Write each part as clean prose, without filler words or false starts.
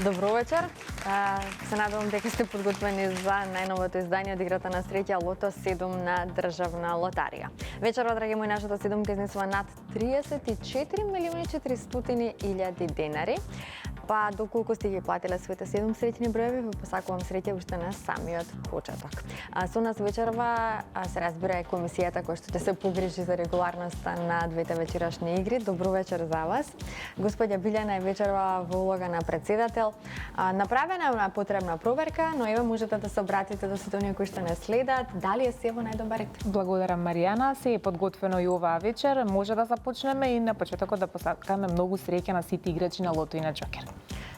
Добро вечер. Се надевам дека сте подготвени за најновото издание од играта на среќа Лото 7 на Државна лотарија. Вечерва, драги мои, нашата седумка изнесува над 34.400.000 денари. Па доколку сте ги платиле своите 7 среќни броеви, ви посакувам среќа уште на самиот почеток. Со нас вечерва се разбира е комисијата која што ќе се погрижи за регуларноста на двете вечерашни игри. Добро вечер за вас. Господја Билјана е вечерва во улога на председател. Направена е потребна проверка, но еве можете да се обратите до сите оние кои што не следат. Дали е се во најдобар ред? Благодарам, Маријана. Се е подготвено и оваа вечер. Може да започнеме и на почетокот да посакаме многу среќа на сите играчи на Лото и на Џокер.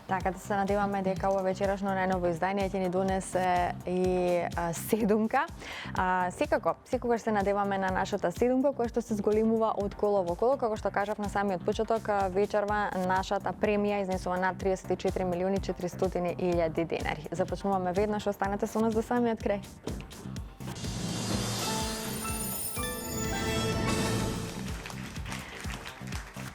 Така да се надеваме дека ова вечерашно најново издание ќе ни донесе и седумка. Секогаш се надеваме на нашата седумка која што се зголемува од коло во коло. Како што кажав на самиот почеток, вечерва нашата премија изнесува над 34.400.000 денари. Започнуваме веднаш, останете со нас до самиот крај.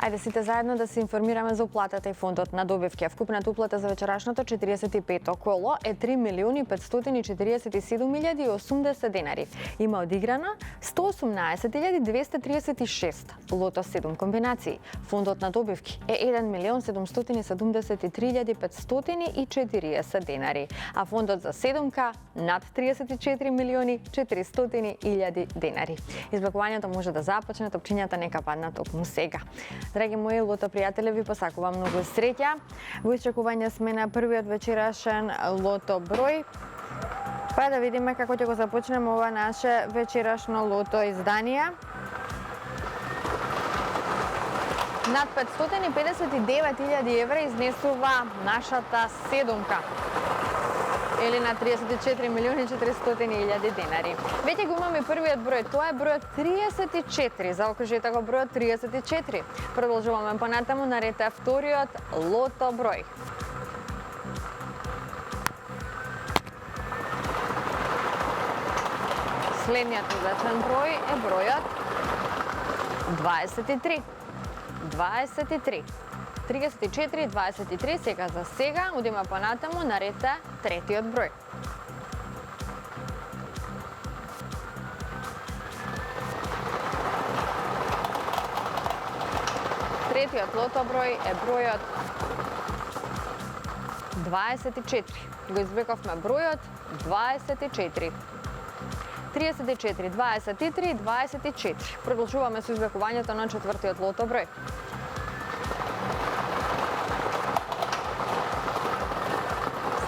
Ајде сите заедно да се информираме за уплатата и фондот на добивки. Вкупната уплата за вечерашното 45-то коло е 3.547.080 денари. Има одиграно 118.236 Лото 7 комбинации. Фондот на добивки е 1.773.540 денари, а фондот за седумка над 34.400.000 денари. Избакувањето може да започне, топчињата нека паднат токму сега. Драги мои лото пријатели, ви посакувам многу среќа. Во исчекување сме на првиот вечерашен лото број. Па да видиме како ќе го започнеме ова наше вечерашно лото издание. Над 559.000 евра изнесува нашата седумка, или на 34.400.000 денари. Веќе го имаме првиот број, тоа е бројот 34, заокружете го бројот 34. Продолжуваме понатаму, на ред е вториот лото број. Следниот излечен број е бројот 23. 34, 23, сега за сега, одиме понатаму, на ред е третиот број. Третиот лото број е бројот 24. Го извлековме бројот 24. 34, 23, 24. Продолжуваме со извлекувањето на четвртиот лото број.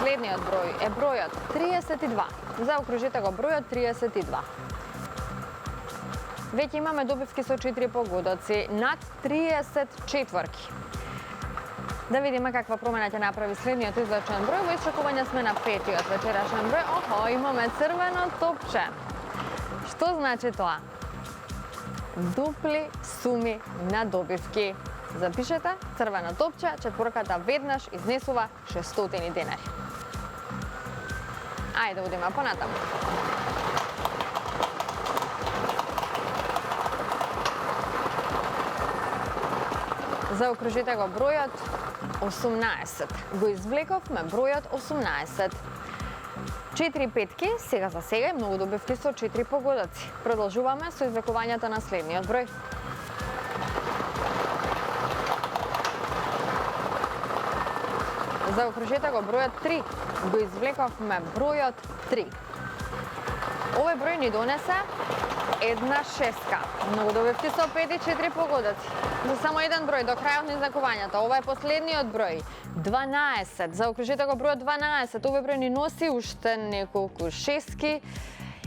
Следниот број е бројот 32. Заокружите го бројот 32. Веќе имаме добивки со 4 погодоци, над 30 четворки. Да видиме каква промена ќе направи следниот излечен број. Во исчекување сме на петиот вечерашен број. Охо, имаме црвено топче. Што значи тоа? Дупли суми на добивки. Запишете, црвено топче, четворката веднаш изнесува 600 денари. Ајде, одиме понатаму. Заокружите го бројот 18. Го извлековме бројот 18. 4 петки, сега за сега и многу добивки со 4 погодоци. Продолжуваме со извлекувањето на следниот број. Заокружете го бројот 3. Го извлековме бројот 3. Овој број ни донесе една шеска. Многу добивки со 5 и 4 погодоци. За само еден број до крајот на излекувањето. Ова е последниот број. 12. Заокружете го бројот 12. Овој број ни носи уште неколку шески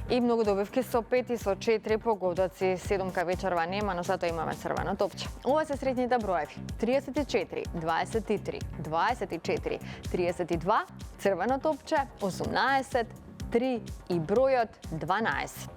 и многу добивки со 5 и со 4 погодоци. Седумка вечерва нема, но затоа имаме црвено топче. Ова се средните броеви. 34, 23, 24, 32, црвено топче, 18, 3 и бројот 12.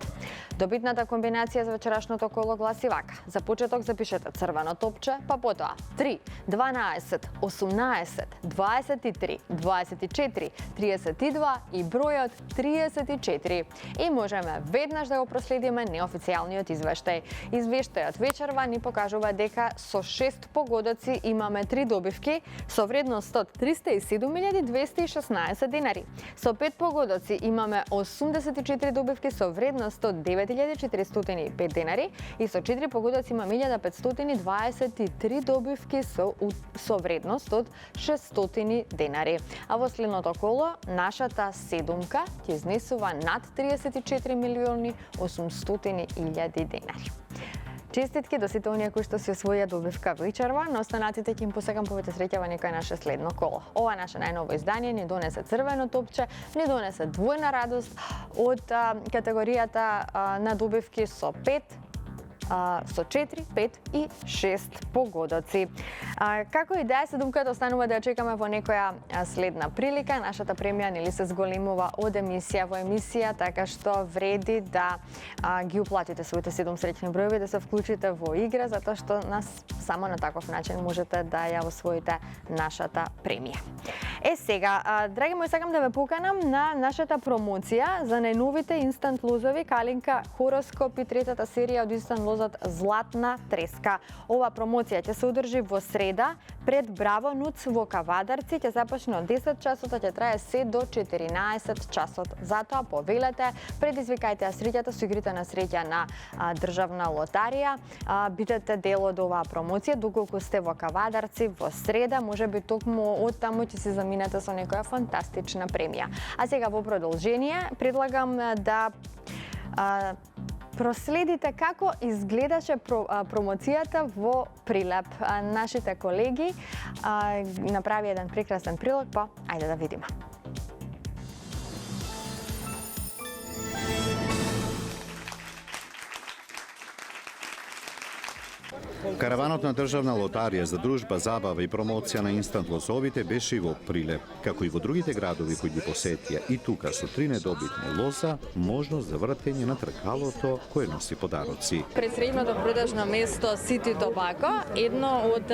Добитната комбинација за вечерашното коло гласи вака. За почеток запишете црвено топче, па потоа 3, 12, 18, 23, 24, 32 и бројот 34. И можеме веднаш да го проследиме неофицијалниот извештај. Извештајот вечерва ни покажува дека со 6 погодоци имаме 3 добивки со вредност од 307.216 денари. Со 5 погодоци имаме 84 добивки со вредност од 9.405 денари и со 4 погодоци имаме 1.523 добивки со вредност од 600 денари. А во следното коло, нашата седумка ќе изнесува над 34.800.000 денари. Честитки до сите оние кои што си освоја добивка вечерва, на останатите ќе им посакам повеќе среќа во некој наше следно коло. Ова наше најново издание ни донесе црвено топче, ни донесе двојна радост од категоријата на добивки со 5, со 4, 5 и 6 погодоци. Како и да е, седумката останува да ја чекаме во некоја следна прилика. Нашата премија нели се зголемува од емисија во емисија, така што вреди да ги уплатите своите 7 среќни броеви, да се вклучите во игра, затоа што само на таков начин можете да ја освоите нашата премија. Сега, драги мои, сакам да ве поканам на нашата промоција за најновите инстант лозови Калинка хороскоп и третата серија од инстант лозот Златна треска. Ова промоција ќе се одржи во среда пред Браво Нуц во Кавадарци, ќе започне од 10 часот, а ќе трае се до 14 часот. Затоа повелете, предизвикајте ја среќата со игрите на среќа на Државна лотарија. Бидете дел од оваа промоција, доколку сте во Кавадарци во среда, можеби токму од таму ќе се заминете со некоја фантастична премија. А сега во продолжение предлагам да проследите како изгледаше промоцијата во Прилеп. Нашите колеги направи еден прекрасен прилог, па ајде да видиме. Караванот на Државна лотарија за дружба, забава и промоција на инстант лозовите беше и во Прилеп. Како и во другите градови кои ги посетија, и тука со 3 недобитни лоза, можност за вртење на тркалото кое носи подароци. Пресреќното продажно место City Tobacco, едно од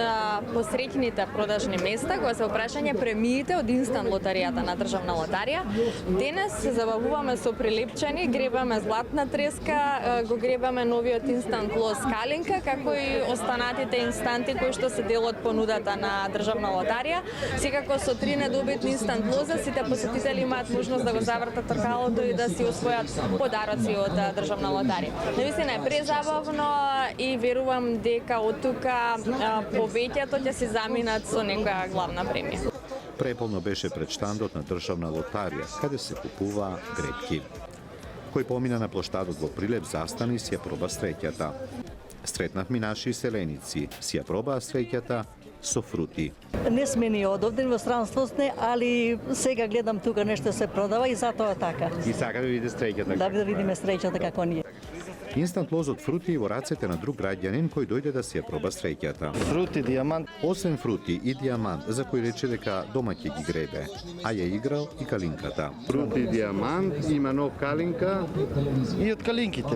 посреќните продажни места кога се опрашање премиите од инстант лотаријата на Државна лотарија. Денес се забавуваме со прилепчани, гребаме Златна треска, го гребаме новиот инстант лоз Калинка, како и останатите инстанти кои што се дел од понудата на Државна лотарија. Секако со 3 недобитни инстант лоза, сите посетители имаат можност да го завртат тркалото и да си освојат подароци од Државна лотарија. Навистина е презабавно и верувам дека од тука повеќето ќе се заминат со некоја главна премија. Преполно беше пред штандот на Државна лотарија, каде се купува гребки. Кој помина на плоштадот во Прилеп, застани и си ја проба среќата. Сретнавме наши селеници, си ја пробаа среќата со фрути. Не сме ни одовден во странство сме, али сега гледам тука нешто се продава и затоа така. И сака да видите среќата. Да видиме среќата како ни е. Инстант лозот фрути и во рацете на друг граѓанин кој дојде да си ја проба среќата. Фрути, диамант. Освен фрути и диамант, за кој рече дека дома ќе ги гребе, а ја играл и Калинката. Фрути, диамант, има нов Калинка и од Калинките.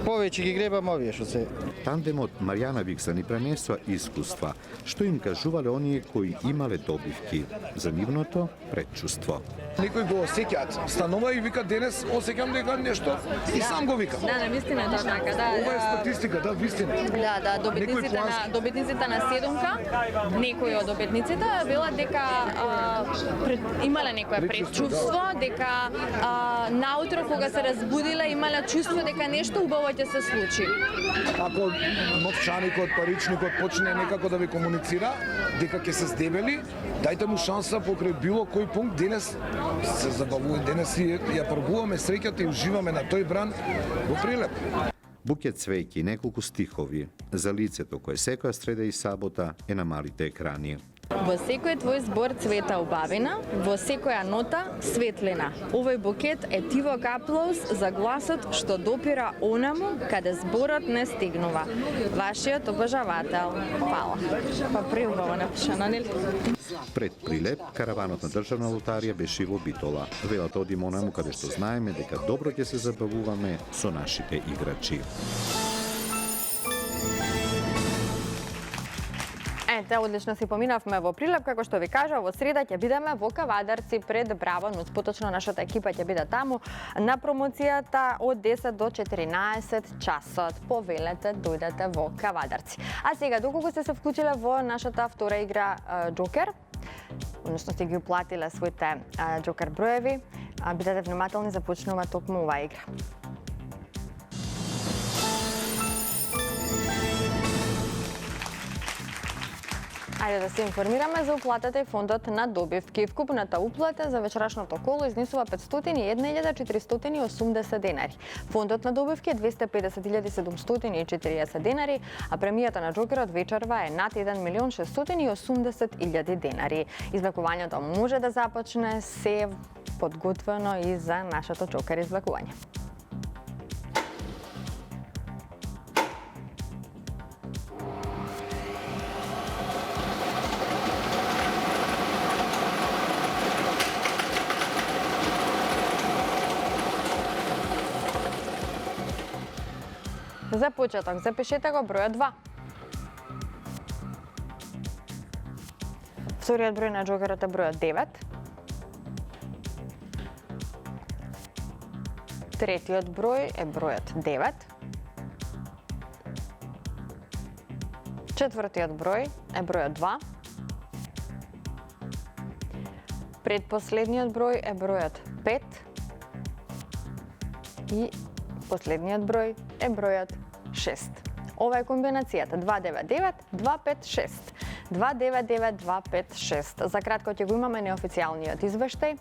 Повеќе ги гребам овие што се. Тандемот Маријана Викса ни пренесува искуства, што им кажувале оние кои имале добивки за нивното предчувство. Некој го осеќаат, станува и вика денес осеќам дека нешто и сам го вика. Да, навистина е тоа така, да. Ова е статистика, да, вистина. Да, добитниците на седумка, некои од добитниците велат дека имале некое предчувство, дека наутро кога се разбудиле имале чувство дека нешто убаво ќе се случи. Ако новчаникот, паричникот почне некако да ви комуницира дека ќе се здебели, дајте му шанса покрај било кој пункт. Денес се забавуваме, денес ја пробуваме среќата и уживаме на тој бран во Прилеп. Букет цвејки, неколку стихови за лицето кое секоја среда и сабота е на малите екрани. Во секој твој збор цвета убавина, во секоја нота светлина. Овој букет е тивок аплауз за гласот што допира онаму каде зборот не стигнува. Вашиот обожавател. Фала. Па преубаво напишано, нели? Пред Прилеп, караванот на Државна лотарија беше во Битола. Велат одиме онаму каде што знаеме дека добро ќе се забавуваме со нашите играчи. Ете, одлично си поминавме во Прилеп, како што ви кажа, во среда ќе бидеме во Кавадарци пред Браво Нуц. Поточно нашата екипа ќе биде таму на промоцијата од 10 до 14 часот. Повелете, дојдете во Кавадарци. А сега, доколку сте се вклучиле во нашата втора игра Джокер, односно сте ги уплатиле своите Джокер броеви, бидете внимателни, започнува токму оваа игра. Ајде да се информираме за уплатата и фондот на добивки. Вкупната уплата за вечерашното коло изнесува 501.480 денари. Фондот на добивки е 250.740 денари, а премијата на Джокерот вечерва е над 1.680.000 денари. Извлекувањето може да започне се подготвено и за нашето Джокер извлекување. За почеток, запишете го бројот 2. Вториот број на Джокерот е бројот 9. Третиот број е бројот 9. Четвртиот број е бројот 2. Предпоследниот број е бројот 5. И последниот број е бројот 6. Ова е комбинацијата 299-256. 299-256. За кратко ќе го имаме неофицијалниот извештај.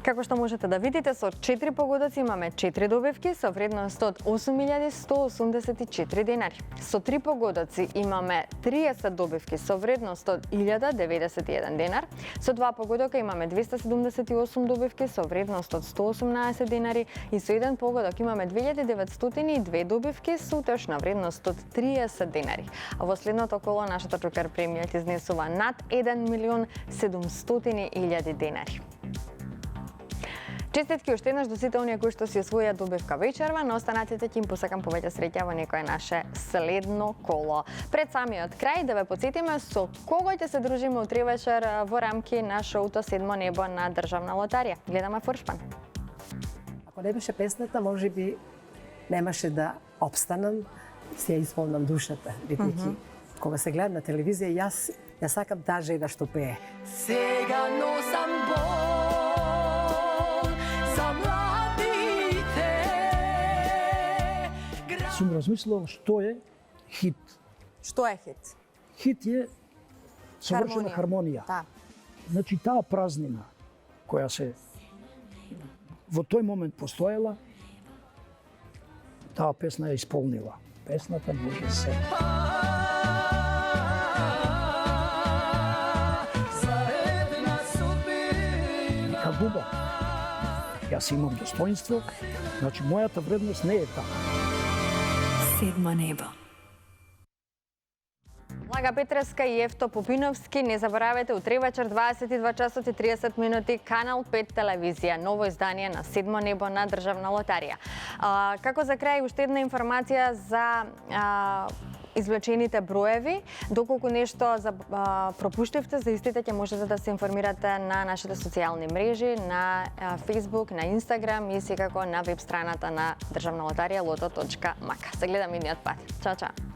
Како што можете да видите, со 4 погодоци имаме 4 добивки со вредност од 8.184 денари. Со 3 погодоци имаме 30 добивки со вредност од 1.091 денар. Со 2 погодока имаме 278 добивки со вредност од 118 денари и со 1 погодок имаме 2.902 добивки со утешна вредност од 30 денари. А во следното коло нашата Джокер премијата изнесува над 1.700.000 денари. Честитки уште еднаш до сите оние кои што си освоја добивка вечерва, но останатите ќе им посакам повеќе среќа во некое наше следно коло. Пред самиот крај да ве потсетиме со кого ќе се дружиме утре вечер во рамки на шоуто Седмо небо на Државна лотарија. Гледаме Форшпан. Ако не беше песната, можеби немаше да опстанам, се ја исполнам душата, бидејќи кога се гледам на телевизија, јас сакам таа жена што пее. Сега носам бол за младите. Сум размислил што е хит. Што е хит? Хит е совршена хармонија. Да. Значи таа празнина која се во тој момент постоела, таа песна ја исполнила. Песната може се. Буба. Јас имам достоинство, значи мојата вредност не е таа. Седмо небо. Лага Петреска и Евто Попиновски, не заборавајте утре вечер 22 часот и 30 минути Канал 5 телевизија, ново издание на Седмо небо на Државна лотарија. Како за крај уште една информација за извлечените броеви. Доколку нешто пропуштивте, за истите ќе можете да се информирате на нашите социјални мрежи, на Facebook, на Instagram и секако на веб страната на Државна лотарија loto.mk. Се гледаме идниот пат. Чао, чао!